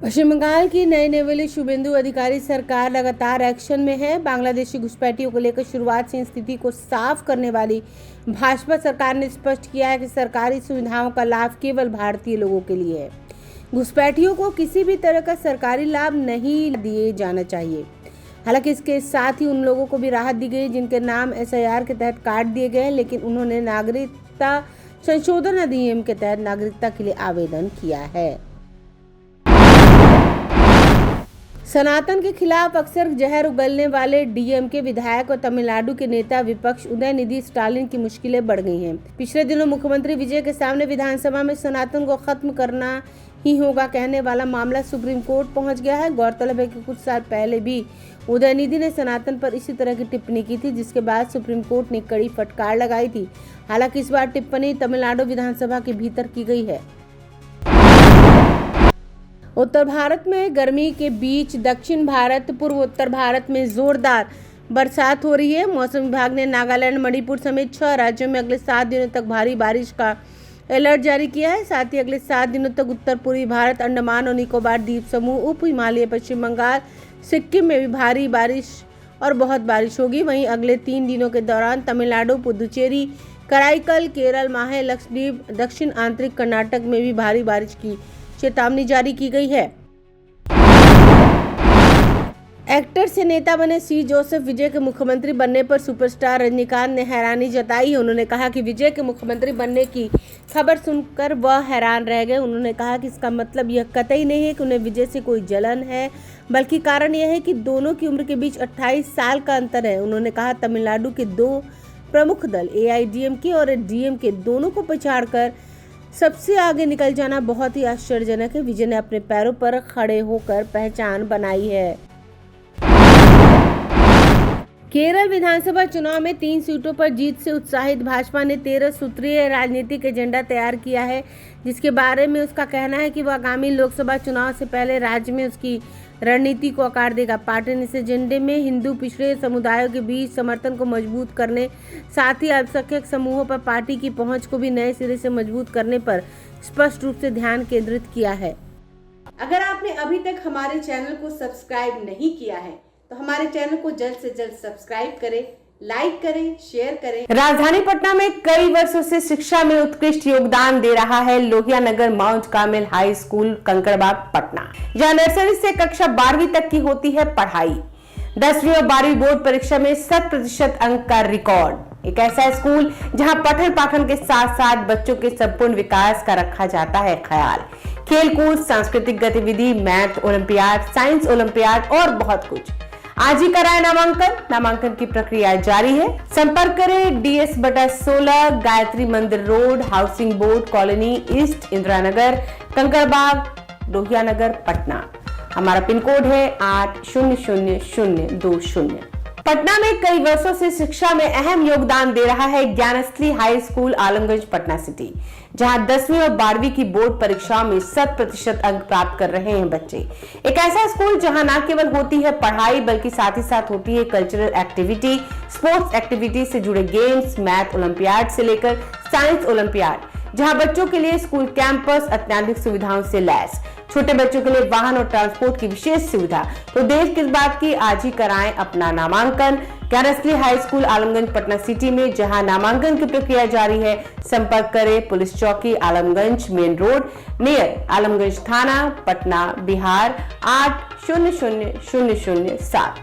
पश्चिम बंगाल की नई नियुक्त शुभेंदु अधिकारी सरकार लगातार एक्शन में है। बांग्लादेशी घुसपैठियों को लेकर शुरुआत से स्थिति को साफ करने वाली भाजपा सरकार ने स्पष्ट किया है कि सरकारी सुविधाओं का लाभ केवल भारतीय लोगों के लिए है। घुसपैठियों को किसी भी तरह का सरकारी लाभ नहीं दिए जाना चाहिए। हालांकि इसके साथ ही उन लोगों को भी राहत दी गई जिनके नाम SIR के तहत काट दिए गए, लेकिन उन्होंने नागरिकता संशोधन अधिनियम के तहत नागरिकता के लिए आवेदन किया है। सनातन के खिलाफ अक्सर जहर उगलने वाले DMK विधायक और तमिलनाडु के नेता विपक्ष उदयनिधि स्टालिन की मुश्किलें बढ़ गई हैं। पिछले दिनों मुख्यमंत्री विजय के सामने विधानसभा में सनातन को खत्म करना ही होगा कहने वाला मामला सुप्रीम कोर्ट पहुंच गया है। गौरतलब है कि कुछ साल पहले भी उदयनिधि ने सनातन पर इसी तरह की टिप्पणी की थी, जिसके बाद सुप्रीम कोर्ट ने कड़ी फटकार लगाई थी। हालांकि इस बार टिप्पणी तमिलनाडु विधानसभा के भीतर की गई है। उत्तर भारत में गर्मी के बीच दक्षिण भारत पूर्व उत्तर भारत में जोरदार बरसात हो रही है। मौसम विभाग ने नागालैंड, मणिपुर समेत 6 राज्यों में अगले 7 दिनों तक भारी बारिश का अलर्ट जारी किया है। साथ ही अगले 7 दिनों तक उत्तर पूर्वी भारत, अंडमान और निकोबार द्वीप समूह, उप हिमालय, पश्चिम बंगाल, सिक्किम में भी भारी बारिश और बहुत बारिश होगी। वहीं अगले 3 दिनों के दौरान तमिलनाडु, पुदुचेरी, कराईकल, केरल, माहे, लक्षद्वीप, दक्षिण आंतरिक कर्नाटक में भी भारी बारिश की चेतावनी जारी की गई है। एक्टर से नेता बने C. जोसेफ विजय के मुख्यमंत्री बनने पर सुपरस्टार रजनीकांत ने हैरानी जताई है। उन्होंने कहा कि विजय के मुख्यमंत्री बनने की खबर सुनकर वह हैरान रह गए। उन्होंने कहा कि इसका मतलब यह कतई नहीं है कि उन्हें विजय से कोई जलन है, बल्कि कारण यह है कि दोनों की उम्र के बीच 28 साल का अंतर है। उन्होंने कहा तमिलनाडु के 2 प्रमुख दल AIADMK और DMK दोनों को पछाड़कर सबसे आगे निकल जाना बहुत ही आश्चर्यजनक है। विजय ने अपने पैरों पर खड़े होकर पहचान बनाई है। केरल विधानसभा चुनाव में 3 सीटों पर जीत से उत्साहित भाजपा ने 13 सूत्रीय राजनीतिक एजेंडा तैयार किया है, जिसके बारे में उसका कहना है कि वह आगामी लोकसभा चुनाव से पहले राज्य में उसकी रणनीति को आकार देगा। पार्टी ने इस एजेंडे में हिंदू पिछड़े समुदायों के बीच समर्थन को मजबूत करने, साथ ही अल्पसंख्यक समूहों पर पार्टी की पहुंच को भी नए सिरे से मजबूत करने पर स्पष्ट रूप से ध्यान केंद्रित किया है। अगर आपने अभी तक हमारे चैनल को सब्सक्राइब नहीं किया है तो हमारे चैनल को जल्द से जल्द सब्सक्राइब करें, लाइक करें, शेयर करें। राजधानी पटना में कई वर्षों से शिक्षा में उत्कृष्ट योगदान दे रहा है Lohia Nagar Mount Carmel high school, Kankarbagh, Patna, जहां नर्सरी से कक्षा 12वीं तक की होती है पढ़ाई। 10वीं और 12वीं बोर्ड परीक्षा में 100% अंक का रिकॉर्ड। एक ऐसा स्कूल जहां पठन पाठन के साथ साथ बच्चों के संपूर्ण विकास का रखा जाता है ख्याल। खेलकूद, सांस्कृतिक गतिविधि, मैथ ओलंपियाड, साइंस ओलंपियाड और बहुत कुछ। आज ही कराए नामांकन की प्रक्रिया जारी है। संपर्क करें DS/16, Gayatri Mandir road, housing board colony east, Indira Nagar, Kankarbagh, Lohia Nagar, Patna. हमारा पिन कोड है 800020। पटना में कई वर्षों से शिक्षा में अहम योगदान दे रहा है Gyansthali high school, Alamganj, Patna city, जहां 10वीं और 12वीं की बोर्ड परीक्षाओं में 100% अंक प्राप्त कर रहे हैं बच्चे। एक ऐसा स्कूल जहां न केवल होती है पढ़ाई, बल्कि साथ ही साथ होती है कल्चरल एक्टिविटी, स्पोर्ट्स एक्टिविटी से जुड़े गेम्स, मैथ ओलंपियाड से लेकर साइंस ओलंपियाड, जहां बच्चों के लिए स्कूल कैंपस अत्याधुनिक सुविधाओं से लैस, छोटे बच्चों के लिए वाहन और ट्रांसपोर्ट की विशेष सुविधा। तो देर किस बात की, आज ही कराएं अपना नामांकन Gyansthali high school, Alamganj, Patna city में, जहां नामांकन की प्रक्रिया जारी है। संपर्क करें पुलिस चौकी, Alamganj main road, near Alamganj थाना, पटना, बिहार 800007।